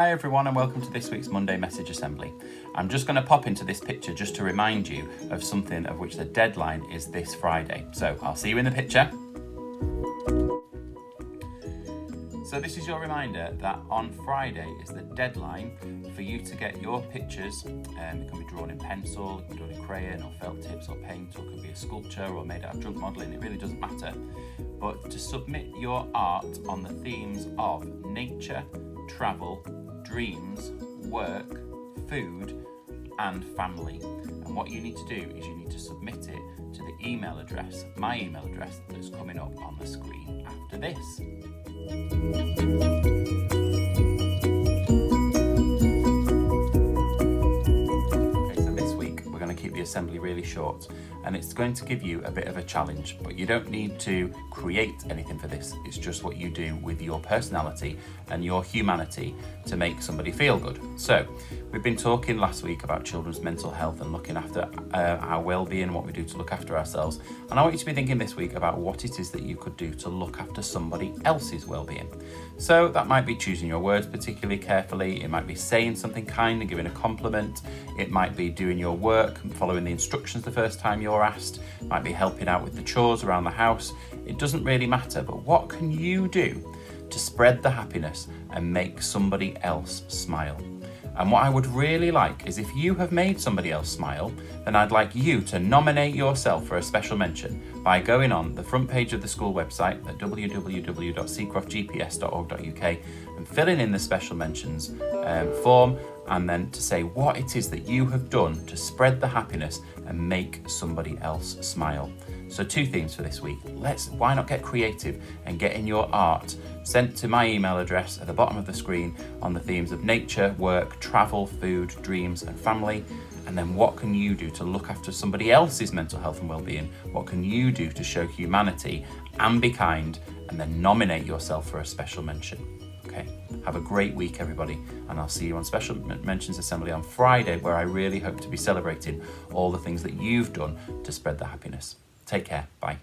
Hi everyone and welcome to this week's Monday Message Assembly. I'm just going to pop into this picture just to remind you of something of which the deadline is this Friday. So I'll see you in the picture. So this is your reminder that on Friday is the deadline for you to get your pictures. It can be drawn in pencil, it can be drawn in crayon or felt tips or paint, or it could be a sculpture or made out of junk modelling, it really doesn't matter. But to submit your art on the themes of nature, travel, dreams, work, food and family. And what you need to do is you need to submit it to the email address, my email address, that's coming up on the screen after this. Okay, so this week we're going to keep the assembly really short and it's going to give you a bit of a challenge, but you don't need to create anything for this. It's just what you do with your personality and your humanity to make somebody feel good. So we've been talking last week about children's mental health and looking after our well-being, what we do to look after ourselves. And I want you to be thinking this week about what it is that you could do to look after somebody else's well-being. So that might be choosing your words particularly carefully. It might be saying something kind and giving a compliment. It might be doing your work and following the instructions the first time you're asked. It might be helping out with the chores around the house. It doesn't really matter, but what can you do to spread the happiness and make somebody else smile? And what I would really like is if you have made somebody else smile, then I'd like you to nominate yourself for a special mention by going on the front page of the school website at www.seacroftgps.org.uk and filling in the special mentions form, and then to say what it is that you have done to spread the happiness and make somebody else smile. So 2 themes for this week. Why not get creative and get in your art sent to my email address at the bottom of the screen on the themes of nature, work, travel, food, dreams and family. And then what can you do to look after somebody else's mental health and well-being? What can you do to show humanity and be kind? And then nominate yourself for a special mention. Okay, have a great week everybody, and I'll see you on Special Mentions Assembly on Friday, where I really hope to be celebrating all the things that you've done to spread the happiness. Take care, bye.